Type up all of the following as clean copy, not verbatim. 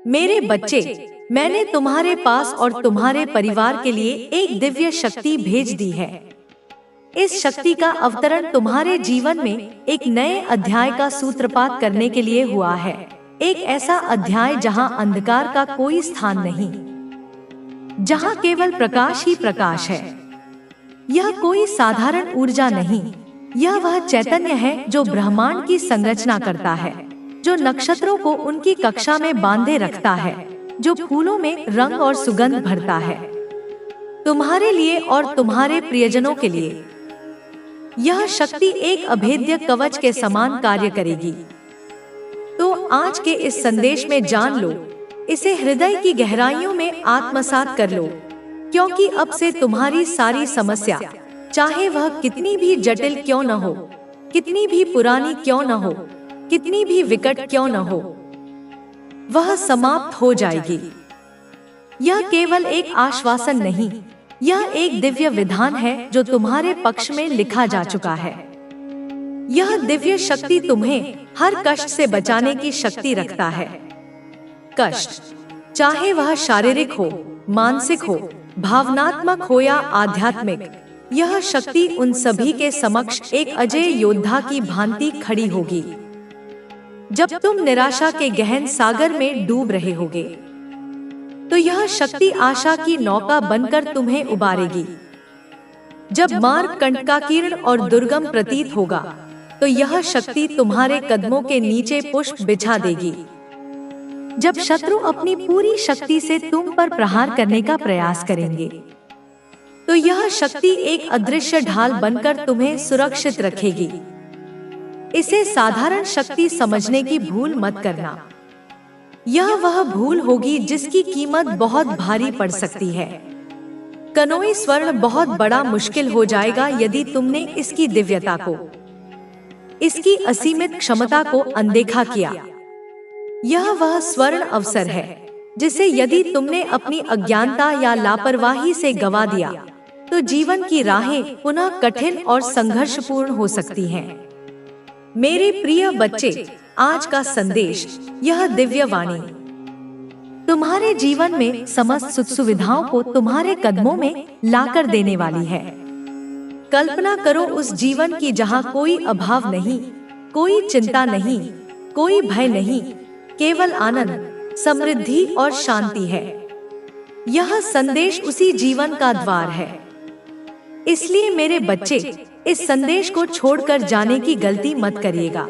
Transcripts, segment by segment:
मेरे बच्चे, मैंने तुम्हारे पास और तुम्हारे परिवार के लिए एक दिव्य शक्ति भेज दी है। इस शक्ति का अवतरण तुम्हारे जीवन में एक नए अध्याय का सूत्रपात करने के लिए हुआ है। एक ऐसा अध्याय जहां अंधकार का कोई स्थान नहीं, जहां केवल प्रकाश ही प्रकाश है। यह कोई साधारण ऊर्जा नहीं, यह वह चैतन्य है जो ब्रह्मांड की संरचना करता है, जो नक्षत्रों को उनकी कक्षा में बांधे रखता है, जो फूलों में रंग और सुगंध भरता है। तुम्हारे लिए और तुम्हारे प्रियजनों के लिए यह शक्ति एक अभेद्य कवच के समान कार्य करेगी। तो आज के इस संदेश में जान लो, इसे हृदय की गहराइयों में आत्मसात कर लो, क्योंकि अब से तुम्हारी सारी समस्या, चाहे वह कितनी भी जटिल क्यों न हो, कितनी भी पुरानी क्यों न हो, कितनी भी विकट क्यों न हो, वह समाप्त हो जाएगी। यह केवल एक आश्वासन नहीं, यह एक दिव्य विधान है जो तुम्हारे पक्ष में लिखा जा चुका है। यह दिव्य शक्ति तुम्हें हर कष्ट से बचाने की शक्ति रखता है। कष्ट, चाहे वह शारीरिक हो, मानसिक हो, भावनात्मक हो या आध्यात्मिक, यह शक्ति उन सभी के समक्ष एक अजय योद्धा की भांति खड़ी होगी। जब तुम निराशा के गहन सागर में डूब रहे होगे, तो यह शक्ति आशा की नौका बनकर तुम्हें उबारेगी। जब मार्ग कंटकाकीर्ण और दुर्गम प्रतीत होगा, तो यह शक्ति तुम्हारे कदमों के नीचे पुष्प बिछा देगी। जब शत्रु अपनी पूरी शक्ति से तुम पर प्रहार करने का प्रयास करेंगे, तो यह शक्ति एक अदृश्य ढाल बनकर तुम्हें सुरक्षित रखेगी। इसे साधारण शक्ति समझने की भूल मत करना। यह वह भूल होगी जिसकी कीमत बहुत भारी पड़ सकती है। कनोई स्वर्ण बहुत बड़ा मुश्किल हो जाएगा यदि तुमने इसकी दिव्यता को, इसकी असीमित क्षमता को अनदेखा किया। यह वह स्वर्ण अवसर है जिसे यदि तुमने अपनी अज्ञानता या लापरवाही से गवा दिया, तो जीवन की राहें पुनः कठिन और संघर्षपूर्ण हो सकती हैं। मेरे प्रिय बच्चे, आज का संदेश, यह दिव्य वाणी तुम्हारे जीवन में समस्त सुख सुविधाओं को तुम्हारे कदमों में लाकर देने वाली है। कल्पना करो उस जीवन की जहां कोई अभाव नहीं, कोई चिंता नहीं, कोई भय नहीं, केवल आनंद, समृद्धि और शांति है। यह संदेश उसी जीवन का द्वार है। इसलिए मेरे बच्चे, इस संदेश को छोड़कर जाने की गलती मत करिएगा।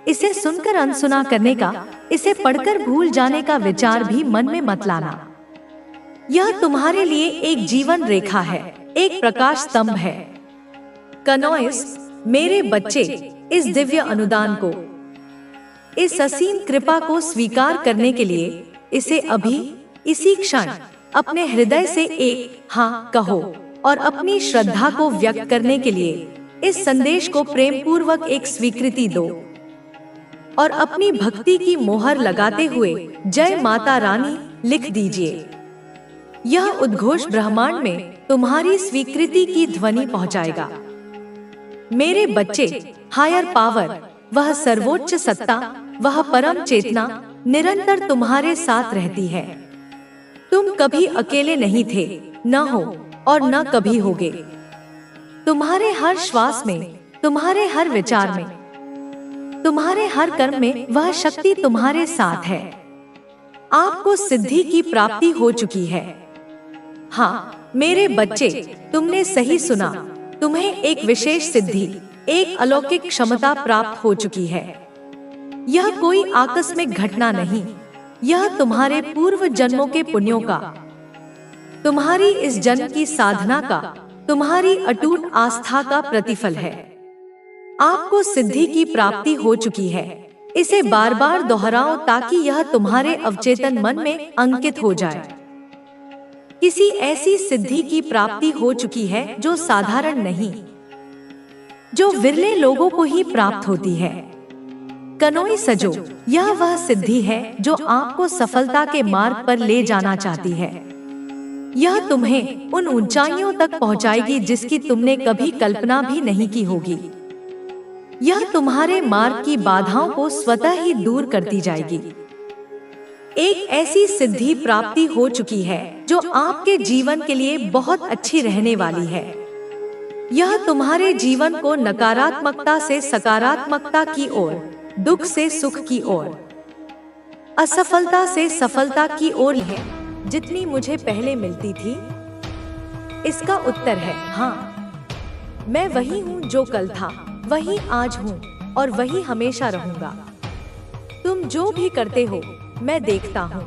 इसे सुनकर अनसुना करने का, इसे पढ़कर भूल जाने का विचार भी मन में मत लाना। यह तुम्हारे लिए एक जीवन रेखा है, एक प्रकाश स्तंभ है। कनोइस, मेरे बच्चे, इस दिव्य अनुदान को, इस असीम कृपा को स्वीकार करने के लिए इसे अभी, इसी क्षण अपने हृदय से एक हाँ कहो और अपनी श्रद्धा को व्यक्त करने के लिए इस संदेश को प्रेम पूर्वक एक स्वीकृति दो और अपनी भक्ति की मोहर लगाते हुए जय माता रानी लिख दीजिए। यह उद्घोष ब्रह्मांड में तुम्हारी स्वीकृति की ध्वनि पहुंचाएगा। मेरे बच्चे, हायर पावर, वह सर्वोच्च सत्ता, वह परम चेतना निरंतर तुम्हारे साथ रहती है। तुम कभी अकेले नहीं थे, न हो और न कभी होगे। तुम्हारे हर श्वास में, तुम्हारे हर विचार में, तुम्हारे हर कर्म में वह शक्ति तुम्हारे साथ है। आपको सिद्धि की प्राप्ति हो चुकी है। हाँ मेरे बच्चे, तुमने सही सुना, तुम्हें एक विशेष सिद्धि, एक अलौकिक क्षमता प्राप्त हो चुकी है। यह कोई आकस्मिक घटना नहीं, यह तुम्हारे पूर्व जन्मों के पुण्यों का, तुम्हारी इस जन्म की साधना का, तुम्हारी अटूट आस्था का प्रतिफल है। आपको सिद्धि की प्राप्ति हो चुकी है। इसे बार बार दोहराओ ताकि यह तुम्हारे अवचेतन मन में अंकित हो जाए। किसी ऐसी सिद्धि की प्राप्ति हो चुकी है जो साधारण नहीं, जो विरले लोगों को ही प्राप्त होती है। कनोई सजो, यह वह सिद्धि है जो आपको सफलता के मार्ग पर ले जाना चाहती है। यह तुम्हें उन ऊंचाइयों तक पहुंचाएगी जिसकी तुमने कभी कल्पना भी नहीं की होगी। यह तुम्हारे मार्ग की बाधाओं को स्वतः ही दूर करती जाएगी। एक ऐसी सिद्धि प्राप्ति हो चुकी है जो आपके जीवन के लिए बहुत अच्छी रहने वाली है। यह तुम्हारे जीवन को नकारात्मकता से सकारात्मकता की ओर, दुख से सुख की ओर, असफलता से सफलता की ओर है। जितनी मुझे पहले मिलती थी, इसका उत्तर है हाँ। मैं वही हूँ जो कल था, वही आज हूँ और वही हमेशा रहूंगा। तुम जो भी करते हो मैं देखता हूँ।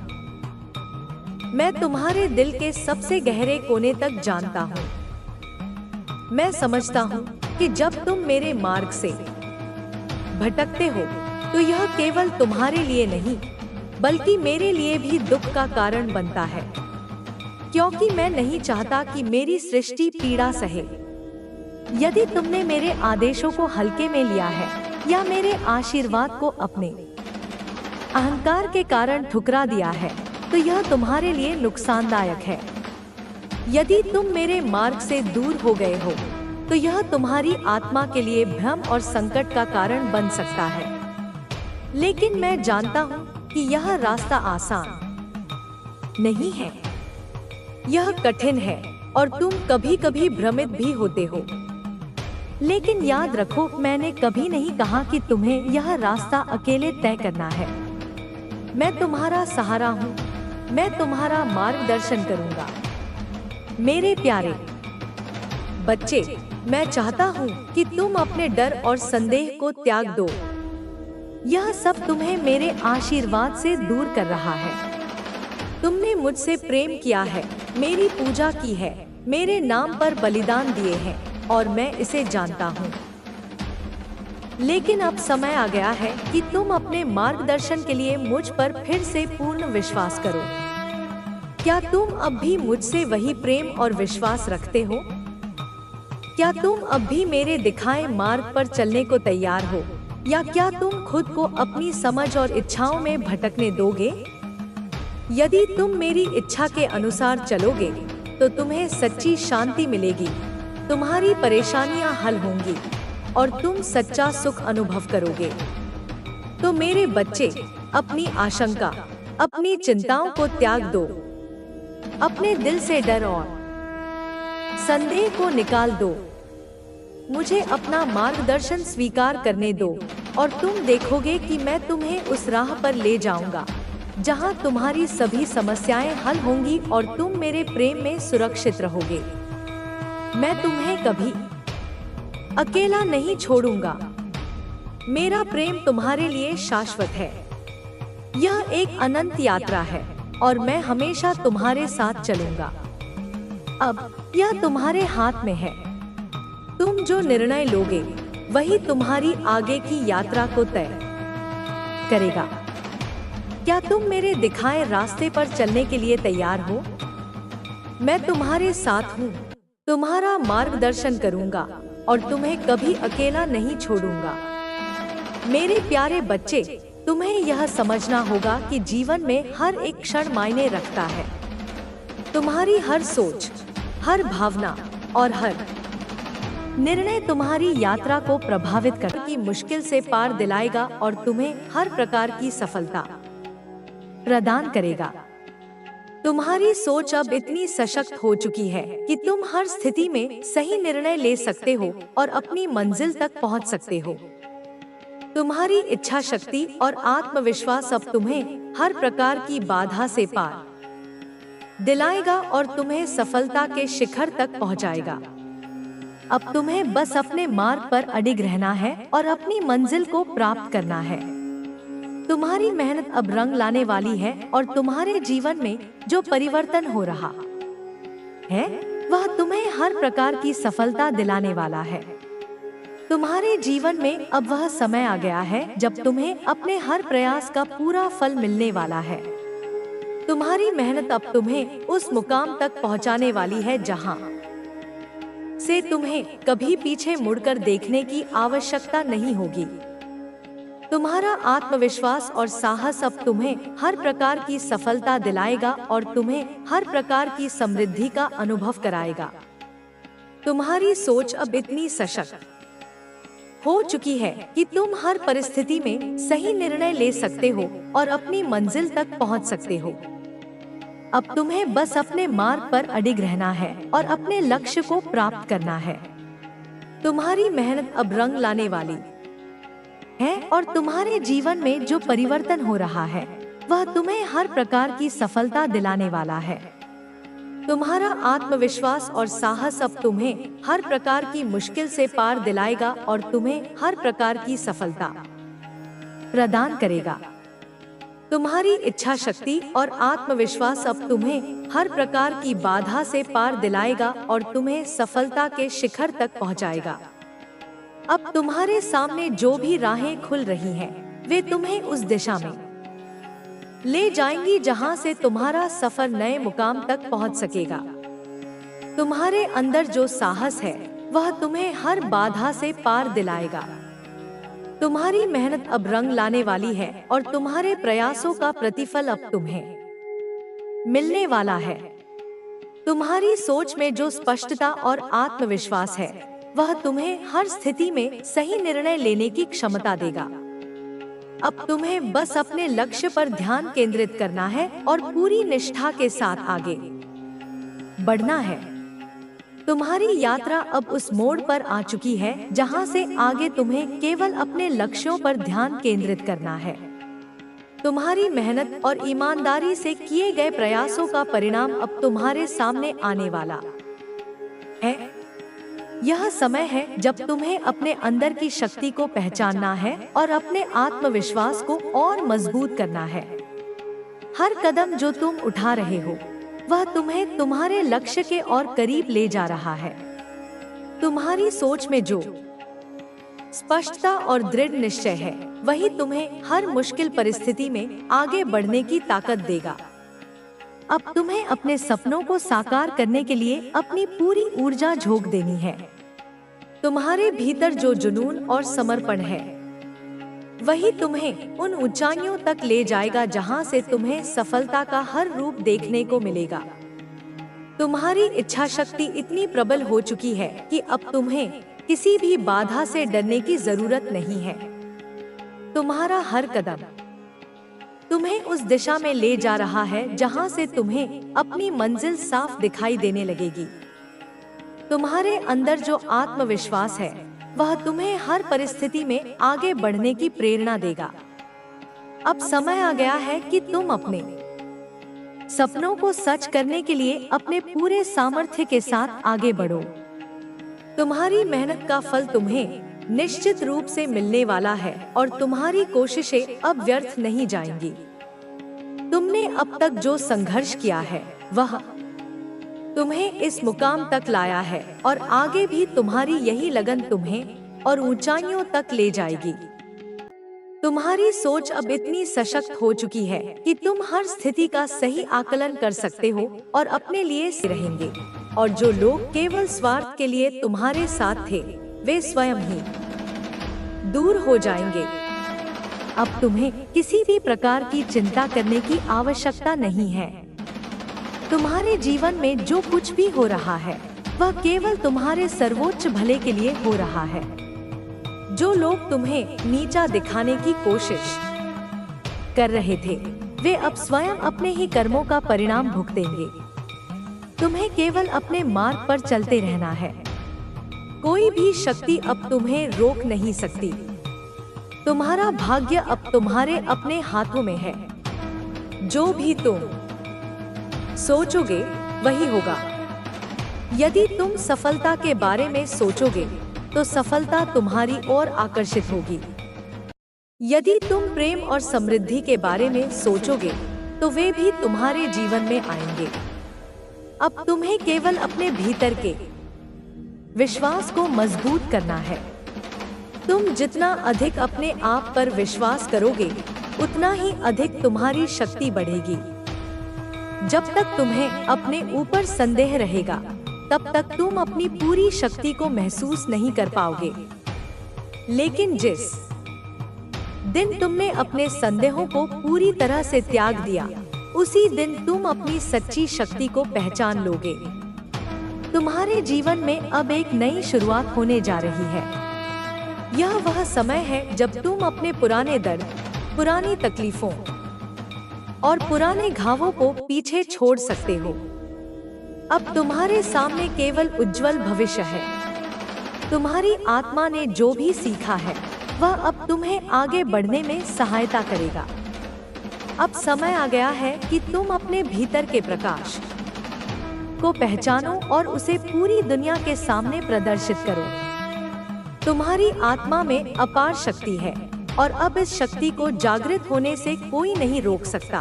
मैं तुम्हारे दिल के सबसे गहरे कोने तक जानता हूँ। मैं समझता हूँ कि जब तुम मेरे मार्ग से भटकते हो तो यह केवल तुम्हारे लिए नहीं बल्कि मेरे लिए भी दुख का कारण बनता है, क्योंकि मैं नहीं चाहता कि मेरी सृष्टि पीड़ा सहे। यदि तुमने मेरे आदेशों को हल्के में लिया है या मेरे आशीर्वाद को अपने अहंकार के कारण ठुकरा दिया है तो यह तुम्हारे लिए नुकसानदायक है। यदि तुम मेरे मार्ग से दूर हो गए हो तो यह तुम्हारी आत्मा के लिए भ्रम और संकट का कारण बन सकता है। लेकिन मैं जानता हूँ कि यह रास्ता आसान नहीं है, यह कठिन है और तुम कभी कभी भ्रमित भी होते हो। लेकिन याद रखो, मैंने कभी नहीं कहा कि तुम्हें यह रास्ता अकेले तय करना है। मैं तुम्हारा सहारा हूँ, मैं तुम्हारा मार्गदर्शन करूँगा। मेरे प्यारे बच्चे, मैं चाहता हूँ कि तुम अपने डर और संदेह को त्याग दो। यह सब तुम्हें मेरे आशीर्वाद से दूर कर रहा है। तुमने मुझसे प्रेम किया है, मेरी पूजा की है, मेरे नाम पर बलिदान दिए हैं और मैं इसे जानता हूँ। लेकिन अब समय आ गया है कि तुम अपने मार्गदर्शन के लिए मुझ पर फिर से पूर्ण विश्वास करो। क्या तुम अब भी मुझसे वही प्रेम और विश्वास रखते हो? क्या तुम अब भी मेरे दिखाए मार्ग पर चलने को तैयार हो, या क्या तुम खुद को अपनी समझ और इच्छाओं में भटकने दोगे? यदि तुम मेरी इच्छा के अनुसार चलोगे तो तुम्हें सच्ची शांति मिलेगी, तुम्हारी परेशानियां हल होंगी और तुम सच्चा सुख अनुभव करोगे। तो मेरे बच्चे, अपनी आशंका, अपनी चिंताओं को त्याग दो। अपने दिल से डर और संदेह को निकाल दो। मुझे अपना मार्गदर्शन स्वीकार करने दो और तुम देखोगे कि मैं तुम्हें उस राह पर ले जाऊंगा जहां तुम्हारी सभी समस्याएं हल होंगी और तुम मेरे प्रेम में सुरक्षित रहोगे। मैं तुम्हें कभी अकेला नहीं छोड़ूंगा। मेरा प्रेम तुम्हारे लिए शाश्वत है। यह एक अनंत यात्रा है और मैं हमेशा तुम्हारे साथ चलूंगा। अब यह तुम्हारे हाथ में है। तुम जो निर्णय लोगे वही तुम्हारी आगे की यात्रा को तय करेगा। क्या तुम मेरे दिखाए रास्ते पर चलने के लिए तैयार हो? मैं तुम्हारे साथ हूँ, तुम्हारा मार्गदर्शन करूंगा और तुम्हें कभी अकेला नहीं छोड़ूंगा। मेरे प्यारे बच्चे, तुम्हें यह समझना होगा कि जीवन में हर एक क्षण मायने रखता है। तुम्हारी हर सोच, हर भावना और हर निर्णय तुम्हारी यात्रा को प्रभावित करने की मुश्किल से पार दिलाएगा और तुम्हें हर प्रकार की सफलता प्रदान करेगा। तुम्हारी सोच अब इतनी सशक्त हो चुकी है कि तुम हर स्थिति में सही निर्णय ले सकते हो और अपनी मंजिल तक पहुंच सकते हो। तुम्हारी इच्छा शक्ति और आत्मविश्वास अब तुम्हें हर प्रकार की बाधा से पार दिलाएगा और तुम्हें सफलता के शिखर तक पहुंचाएगा। अब तुम्हें बस अपने मार्ग पर अडिग रहना है और अपनी मंजिल को प्राप्त करना है। तुम्हारी मेहनत अब रंग लाने वाली है और तुम्हारे जीवन में जो परिवर्तन हो रहा है वह तुम्हें हर प्रकार की सफलता दिलाने वाला है। तुम्हारे जीवन में अब वह समय आ गया है जब तुम्हें अपने हर प्रयास का पूरा फल मिलने वाला है। तुम्हारी मेहनत अब तुम्हें उस मुकाम तक पहुंचाने वाली है जहां से तुम्हें कभी पीछे मुड़कर देखने की आवश्यकता नहीं होगी। तुम्हारा आत्मविश्वास और साहस अब तुम्हें हर प्रकार की सफलता दिलाएगा और तुम्हें हर प्रकार की समृद्धि का अनुभव कराएगा। तुम्हारी सोच अब इतनी सशक्त हो चुकी है कि तुम हर परिस्थिति में सही निर्णय ले सकते हो और अपनी मंजिल तक पहुंच सकते हो। अब तुम्हें बस अपने मार्ग पर अडिग रहना है और अपने लक्ष्य को प्राप्त करना है। तुम्हारी मेहनत अब रंग लाने वाली है और तुम्हारे जीवन में जो परिवर्तन हो रहा है वह तुम्हें हर प्रकार की सफलता दिलाने वाला है। तुम्हारा आत्मविश्वास और साहस अब तुम्हें हर प्रकार की मुश्किल से पार दिलाएगा और तुम्हें हर प्रकार की सफलता प्रदान करेगा। तुम्हारी इच्छा शक्ति और आत्मविश्वास अब तुम्हें हर प्रकार की बाधा से पार दिलाएगा और तुम्हें सफलता के शिखर तक पहुंचाएगा। अब तुम्हारे सामने जो भी राहें खुल रही हैं, वे तुम्हें उस दिशा में ले जाएंगी जहां से तुम्हारा सफर नए मुकाम तक पहुंच सकेगा। तुम्हारे अंदर जो साहस है वह तुम्हें हर बाधा से पार दिलाएगा। तुम्हारी मेहनत अब रंग लाने वाली है और तुम्हारे प्रयासों का प्रतिफल अब तुम्हें मिलने वाला है। तुम्हारी सोच में जो स्पष्टता और आत्मविश्वास है वह तुम्हें हर स्थिति में सही निर्णय लेने की क्षमता देगा। अब तुम्हें बस अपने लक्ष्य पर ध्यान केंद्रित करना है और पूरी निष्ठा के साथ आगे बढ़ना है। तुम्हारी यात्रा अब उस मोड़ पर आ चुकी है जहां से आगे तुम्हें केवल अपने लक्ष्यों पर ध्यान केंद्रित करना है। तुम्हारी मेहनत और ईमानदारी से किए गए प्रयासों का परिणाम अब तुम्हारे सामने आने वाला है। यह समय है जब तुम्हें अपने अंदर की शक्ति को पहचानना है और अपने आत्मविश्वास को और मजबूत करना है। हर कदम जो तुम उठा रहे हो वह तुम्हें तुम्हारे लक्ष्य के और करीब ले जा रहा है। तुम्हारी सोच में जो स्पष्टता और दृढ़ निश्चय है वही तुम्हें हर मुश्किल परिस्थिति में आगे बढ़ने की ताकत देगा। अब तुम्हें अपने सपनों को साकार करने के लिए अपनी पूरी ऊर्जा झोंक देनी है। तुम्हारे भीतर जो जुनून और समर्पण है वही तुम्हें उन ऊंचाइयों तक ले जाएगा जहां से तुम्हें सफलता का हर रूप देखने को मिलेगा। तुम्हारी इच्छा शक्ति इतनी प्रबल हो चुकी है कि अब तुम्हें किसी भी बाधा से डरने की जरूरत नहीं है। तुम्हारा हर कदम तुम्हें उस दिशा में ले जा रहा है जहां से तुम्हें अपनी मंजिल साफ दिखाई देने लगेगी। तुम्हारे अंदर जो आत्मविश्वास है वह तुम्हें हर परिस्थिति में आगे बढ़ने की प्रेरणा देगा। अब समय आ गया है कि तुम अपने सपनों को सच करने के लिए अपने पूरे सामर्थ्य के साथ आगे बढ़ो। तुम्हारी मेहनत का फल तुम्हें निश्चित रूप से मिलने वाला है और तुम्हारी कोशिशें अब व्यर्थ नहीं जाएंगी। तुमने अब तक जो संघर्ष किया है वह तुम्हें इस मुकाम तक लाया है और आगे भी तुम्हारी यही लगन तुम्हें और ऊंचाइयों तक ले जाएगी। तुम्हारी सोच अब इतनी सशक्त हो चुकी है कि तुम हर स्थिति का सही आकलन कर सकते हो और अपने लिए रहेंगे। और जो लोग केवल स्वार्थ के लिए तुम्हारे साथ थे वे स्वयं ही दूर हो जाएंगे। अब तुम्हें किसी भी प्रकार की चिंता करने की आवश्यकता नहीं है। तुम्हारे जीवन में जो कुछ भी हो रहा है वह केवल तुम्हारे सर्वोच्च भले के लिए हो रहा है। जो लोग तुम्हें नीचा दिखाने की कोशिश कर रहे थे वे अब स्वयं अपने ही कर्मों का परिणाम भुगतेंगे। तुम्हें केवल अपने मार्ग पर चलते रहना है। कोई भी शक्ति अब तुम्हें रोक नहीं सकती। तुम्हारा भाग्य अब तुम्हारे अपने हाथों में है। जो भी तुम सोचोगे वही होगा। यदि तुम सफलता के बारे में सोचोगे तो सफलता तुम्हारी ओर आकर्षित होगी। यदि तुम प्रेम और समृद्धि के बारे में सोचोगे तो वे भी तुम्हारे जीवन में आएंगे। अब तुम्हें केवल अपने भीतर के विश्वास को मजबूत करना है। तुम जितना अधिक अपने आप पर विश्वास करोगे उतना ही अधिक तुम्हारी शक्ति बढ़ेगी। जब तक तुम्हें अपने ऊपर संदेह रहेगा तब तक तुम अपनी पूरी शक्ति को महसूस नहीं कर पाओगे। लेकिन जिस दिन तुमने अपने संदेहों को पूरी तरह से त्याग दिया उसी दिन तुम अपनी सच्ची शक्ति को पहचान लोगे। तुम्हारे जीवन में अब एक नई शुरुआत होने जा रही है। यह वह समय है जब तुम अपने पुराने दर्द, पुरानी तकलीफों और पुराने घावों को पीछे छोड़ सकते हो। अब तुम्हारे सामने केवल उज्जवल भविष्य है। तुम्हारी आत्मा ने जो भी सीखा है वह अब तुम्हें आगे बढ़ने में सहायता करेगा। अब समय आ गया है कि तुम अपने भीतर के प्रकाश को पहचानो और उसे पूरी दुनिया के सामने प्रदर्शित करो। तुम्हारी आत्मा में अपार शक्ति है और अब इस शक्ति को जागृत होने से कोई नहीं रोक सकता।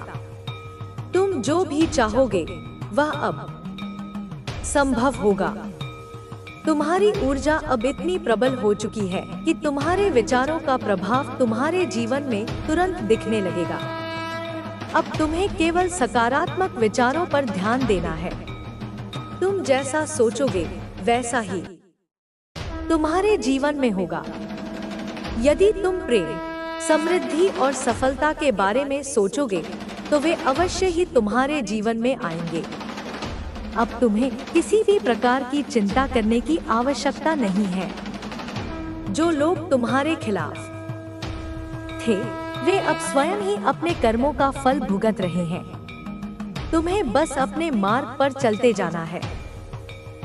तुम जो भी चाहोगे वह अब संभव होगा। तुम्हारी ऊर्जा अब इतनी प्रबल हो चुकी है कि तुम्हारे विचारों का प्रभाव तुम्हारे जीवन में तुरंत दिखने लगेगा। अब तुम्हें केवल सकारात्मक विचारों पर ध्यान देना है। तुम जैसा सोचोगे वैसा ही तुम्हारे जीवन में होगा। यदि तुम प्रेम, समृद्धि और सफलता के बारे में सोचोगे तो वे अवश्य ही तुम्हारे जीवन में आएंगे। अब तुम्हें किसी भी प्रकार की चिंता करने की आवश्यकता नहीं है। जो लोग तुम्हारे खिलाफ थे वे अब स्वयं ही अपने कर्मों का फल भुगत रहे हैं। तुम्हें बस अपने मार्ग पर चलते जाना है।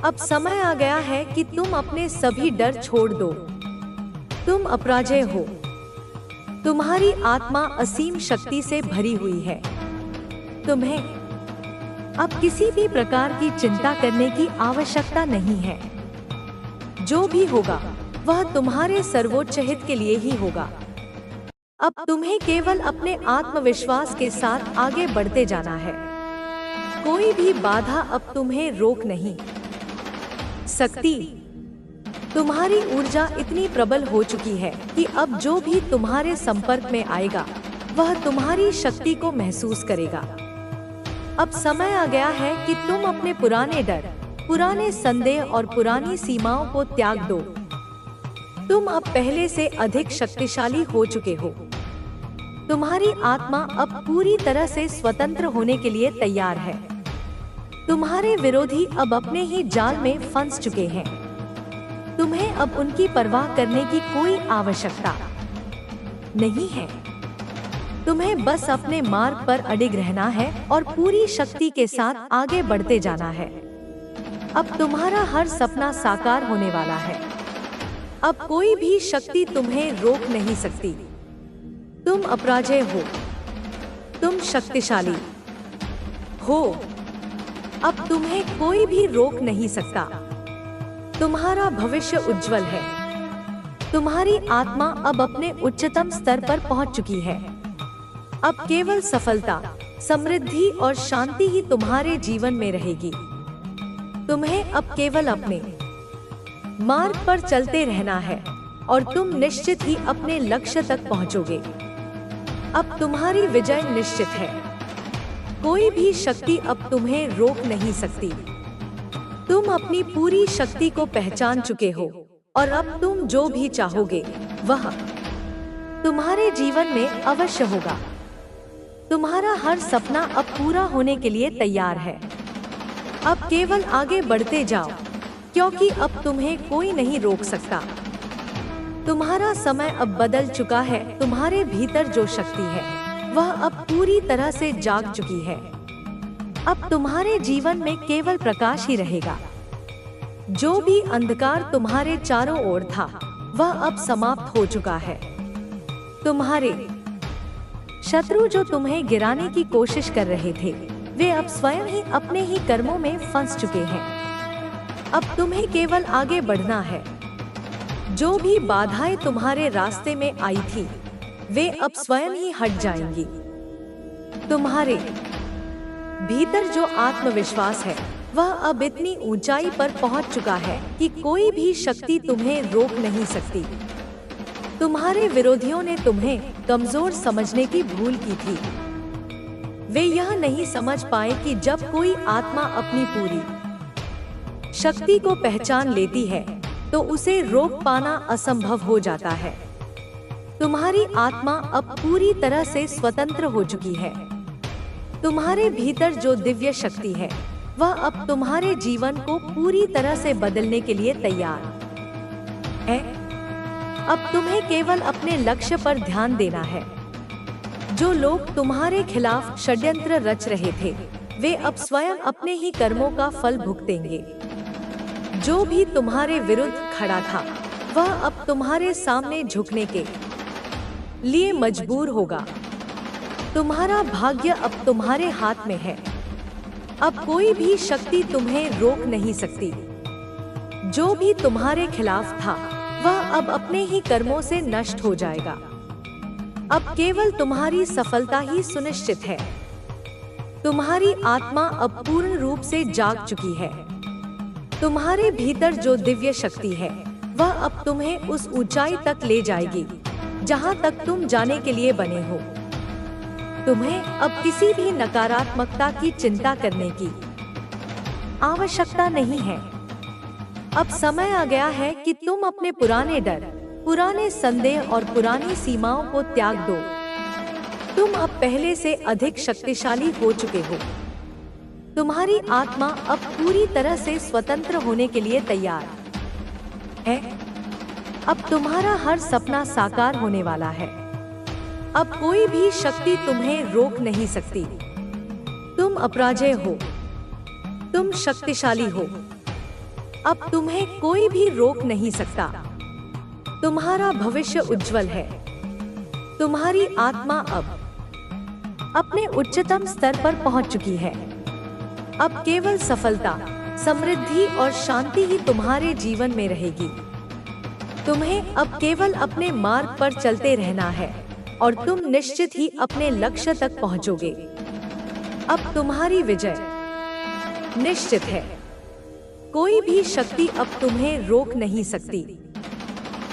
अब समय आ गया है कि तुम अपने सभी डर छोड़ दो। तुम अपराजय हो। तुम्हारी आत्मा असीम शक्ति से भरी हुई है। तुम्हें अब किसी भी प्रकार की चिंता करने की आवश्यकता नहीं है। जो भी होगा वह तुम्हारे सर्वोच्च हित के लिए ही होगा। अब तुम्हें केवल अपने आत्मविश्वास के साथ आगे बढ़ते जाना है। कोई भी बाधा अब तुम्हें रोक नहीं सकती। तुम्हारी ऊर्जा इतनी प्रबल हो चुकी है कि अब जो भी तुम्हारे संपर्क में आएगा वह तुम्हारी शक्ति को महसूस करेगा। अब समय आ गया है कि तुम अपने पुराने डर, पुराने संदेह और पुरानी सीमाओं को त्याग दो। तुम अब पहले से अधिक शक्तिशाली हो चुके हो। तुम्हारी आत्मा अब पूरी तरह से स्वतंत्र होने के लिए तैयार है। तुम्हारे विरोधी अब अपने ही जाल में फंस चुके हैं। तुम्हें अब उनकी परवाह करने की कोई आवश्यकता नहीं है। तुम्हें बस अपने मार्ग पर अडिग रहना है और पूरी शक्ति के साथ आगे बढ़ते जाना है। अब तुम्हारा हर सपना साकार होने वाला है। अब कोई भी शक्ति तुम्हें रोक नहीं सकती। तुम अपराजय हो। तुम शक्तिशाली हो। अब तुम्हें कोई भी रोक नहीं सकता। तुम्हारा भविष्य उज्जवल है। तुम्हारी आत्मा अब अपने उच्चतम स्तर पर पहुंच चुकी है। अब केवल सफलता, समृद्धि और शांति ही तुम्हारे जीवन में रहेगी। तुम्हें अब केवल अपने मार्ग पर चलते रहना है और तुम निश्चित ही अपने लक्ष्य तक पहुंचोगे। अब तुम्हारी विजय निश्चित है। कोई भी शक्ति अब तुम्हें रोक नहीं सकती। तुम अपनी पूरी शक्ति को पहचान चुके हो और अब तुम जो भी चाहोगे वह तुम्हारे जीवन में अवश्य होगा। तुम्हारा हर सपना अब पूरा होने के लिए तैयार है। अब केवल आगे बढ़ते जाओ, क्योंकि अब तुम्हें कोई नहीं रोक सकता। तुम्हारा समय अब बदल चुका है। तुम्हारे भीतर जो शक्ति है वह अब पूरी तरह से जाग चुकी है। अब तुम्हारे जीवन में केवल प्रकाश ही रहेगा। जो भी अंधकार तुम्हारे चारों ओर था वह अब समाप्त हो चुका है। तुम्हारे शत्रु जो तुम्हें गिराने की कोशिश कर रहे थे वे अब स्वयं ही अपने ही कर्मों में फंस चुके हैं। अब तुम्हें केवल आगे बढ़ना है। जो भी बाधाएं तुम्हारे रास्ते में आई थी वे अब स्वयं ही हट जाएंगी। तुम्हारे भीतर जो आत्मविश्वास है वह अब इतनी ऊंचाई पर पहुंच चुका है कि कोई भी शक्ति तुम्हें रोक नहीं सकती। तुम्हारे विरोधियों ने तुम्हें कमजोर समझने की भूल की थी। वे यह नहीं समझ पाए कि जब कोई आत्मा अपनी पूरी शक्ति को पहचान लेती है तो उसे रोक पाना असंभव हो जाता है। तुम्हारी आत्मा अब पूरी तरह से स्वतंत्र हो चुकी है। तुम्हारे भीतर जो दिव्य शक्ति है वह अब तुम्हारे जीवन को पूरी तरह से बदलने के लिए तैयार है। अब तुम्हें केवल अपने लक्ष्य पर ध्यान देना है। जो लोग तुम्हारे खिलाफ षड्यंत्र रच रहे थे, वे अब स्वयं अपने ही कर्मों का फल भुगतेंगे। जो भी तुम्हारे विरुद्ध खड़ा था, वह अब तुम्हारे सामने झुकने के लिए मजबूर होगा। तुम्हारा भाग्य अब तुम्हारे हाथ में है। अब कोई भी शक्ति तुम्हें रोक नहीं सकती। जो भी तुम्हारे खिलाफ था, वह अब अपने ही कर्मों से नष्ट हो जाएगा। अब केवल तुम्हारी सफलता ही सुनिश्चित है। तुम्हारी आत्मा अब पूर्ण रूप से जाग चुकी है। तुम्हारे भीतर जो दिव्य शक्ति है, वह अब तुम्हें उस ऊंचाई तक ले जाएगी जहां तक तुम जाने के लिए बने हो। तुम्हें अब किसी भी नकारात्मकता की चिंता करने की आवश्यकता नहीं है। अब समय आ गया है कि तुम अपने पुराने डर, पुराने संदेह और पुरानी सीमाओं को त्याग दो। तुम अब पहले से अधिक शक्तिशाली हो चुके हो। तुम्हारी आत्मा अब पूरी तरह से स्वतंत्र होने के लिए तैयार है। अब तुम्हारा हर सपना साकार होने वाला है। अब कोई भी शक्ति तुम्हें रोक नहीं सकती। तुम अपराजेय हो। तुम शक्तिशाली हो। अब तुम्हें कोई भी रोक नहीं सकता। तुम्हारा भविष्य उज्जवल है। तुम्हारी आत्मा अब अपने उच्चतम स्तर पर पहुंच चुकी है। अब केवल सफलता, समृद्धि और शांति ही तुम्हारे जीवन में रहेगी। तुम्हें अब केवल अपने मार्ग पर चलते रहना है और तुम निश्चित ही अपने लक्ष्य तक पहुंचोगे। अब तुम्हारी विजय निश्चित है। कोई भी शक्ति अब तुम्हें रोक नहीं सकती।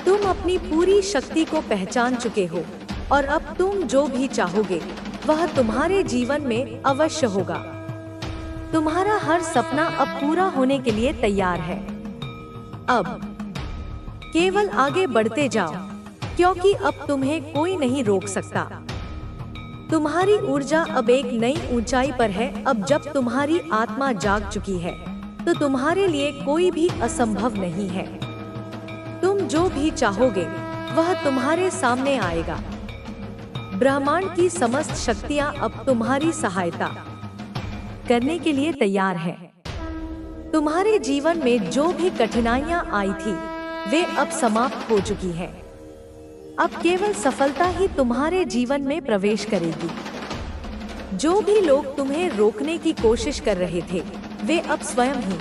तुम अपनी पूरी शक्ति को पहचान चुके हो और अब तुम जो भी चाहोगे, वह तुम्हारे जीवन में अवश्य होगा। तुम्हारा हर सपना अब पूरा होने के लिए तैयार है। अब केवल आगे बढ़ते जाओ, क्योंकि अब तुम्हें कोई नहीं रोक सकता। तुम्हारी ऊर्जा अब एक नई ऊंचाई पर है। अब जब तुम्हारी आत्मा जाग चुकी है, तो तुम्हारे लिए कोई भी असंभव नहीं है। तुम जो भी चाहोगे, वह तुम्हारे सामने आएगा। ब्रह्मांड की समस्त शक्तियां अब तुम्हारी सहायता करने के लिए तैयार हैं। तुम्हारे जीवन में जो भी कठिनाइयां आई थी, वे अब समाप्त हो चुकी हैं। अब केवल सफलता ही तुम्हारे जीवन में प्रवेश करेगी। जो भी लोग तुम्हें रोकने की कोशिश कर रहे थे, वे अब स्वयं ही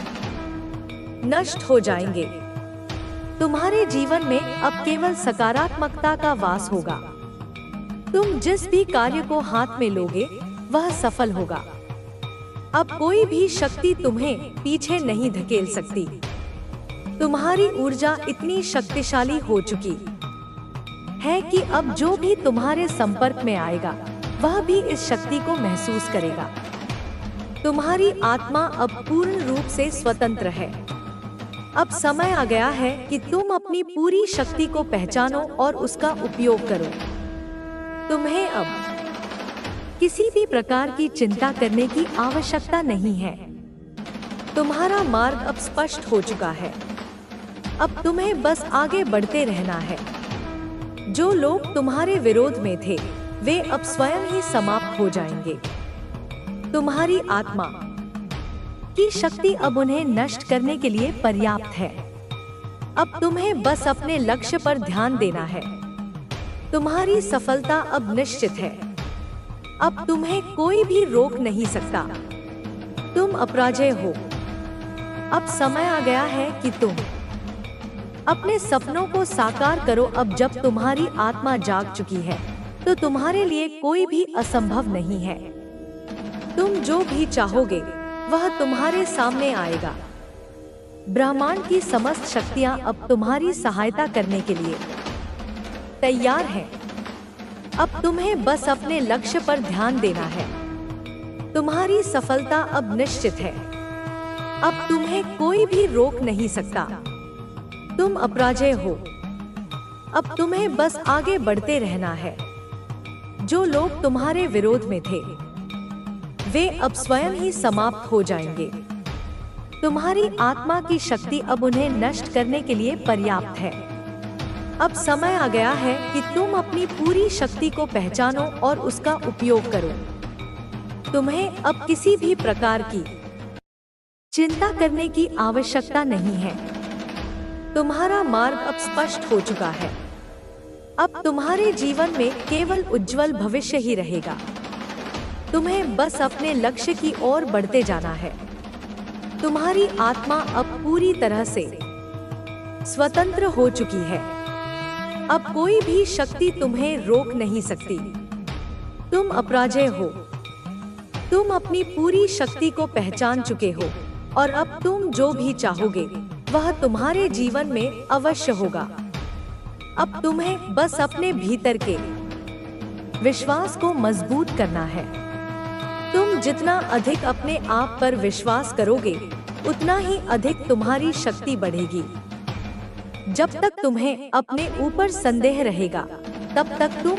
नष्ट हो जाएंगे। तुम्हारे जीवन में अब केवल सकारात्मकता का वास होगा। तुम जिस भी कार्य को हाथ में लोगे, वह सफल होगा। अब कोई भी शक्ति तुम्हें पीछे नहीं धकेल सकती। तुम्हारी ऊर्जा इतनी शक्तिशाली हो चुकी है कि अब जो भी तुम्हारे संपर्क में आएगा, वह भी इस शक्ति को महसूस करेगा। तुम्हारी आत्मा अब पूर्ण रूप से स्वतंत्र है। अब समय आ गया है कि तुम अपनी पूरी शक्ति को पहचानो और उसका उपयोग करो। तुम्हें अब किसी भी प्रकार की चिंता करने की आवश्यकता नहीं है। तुम्हारा मार्ग अब स्पष्ट हो चुका है। अब तुम्हें बस आगे बढ़ते रहना है। जो लोग तुम्हारे विरोध में थे, वे अब स्वयं ही समाप्त हो जाएंगे। तुम्हारी आत्मा की शक्ति अब उन्हें नष्ट करने के लिए पर्याप्त है। अब तुम्हें बस अपने लक्ष्य पर ध्यान देना है। तुम्हारी सफलता अब निश्चित है। अब तुम्हें कोई भी रोक नहीं सकता। तुम अपराजेय हो। अब समय आ गया है कि तुम अपने सपनों को साकार करो। अब जब तुम्हारी आत्मा जाग चुकी है, तो तुम्हारे लिए कोई भी असंभव नहीं है। तुम जो भी चाहोगे, वह तुम्हारे सामने आएगा। ब्रह्मांड की समस्त शक्तियां अब तुम्हारी सहायता करने के लिए तैयार हैं। अब तुम्हें बस अपने लक्ष्य पर ध्यान देना है। तुम्हारी सफलता अब निश्चित है। अब तुम्हें कोई भी रोक नहीं सकता। तुम अपराजेय हो। अब तुम्हें बस आगे बढ़ते रहना है। जो लोग तुम्हारे विरोध में थे, वे अब स्वयं ही समाप्त हो जाएंगे। तुम्हारी आत्मा की शक्ति अब उन्हें नष्ट करने के लिए पर्याप्त है। अब समय आ गया है कि तुम अपनी पूरी शक्ति को पहचानो और उसका उपयोग करो। तुम्हें अब किसी भी प्रकार की चिंता करने की आवश्यकता नहीं है। तुम्हारा मार्ग अब स्पष्ट हो चुका है। अब तुम्हारे जीवन में केवल उज्जवल भविष्य ही रहेगा। तुम्हें बस अपने लक्ष्य की ओर बढ़ते जाना है। तुम्हारी आत्मा अब पूरी तरह से स्वतंत्र हो चुकी है। अब कोई भी शक्ति तुम्हें रोक नहीं सकती। तुम अपराजेय हो। तुम अपनी पूरी शक्ति को पहचान चुके हो और अब तुम जो भी चाहोगे वह तुम्हारे जीवन में अवश्य होगा। अब तुम्हें बस अपने भीतर के विश्वास को मजबूत करना है। तुम जितना अधिक अपने आप पर विश्वास करोगे उतना ही अधिक तुम्हारी शक्ति बढ़ेगी। जब तक तुम्हें अपने ऊपर संदेह रहेगा तब तक तुम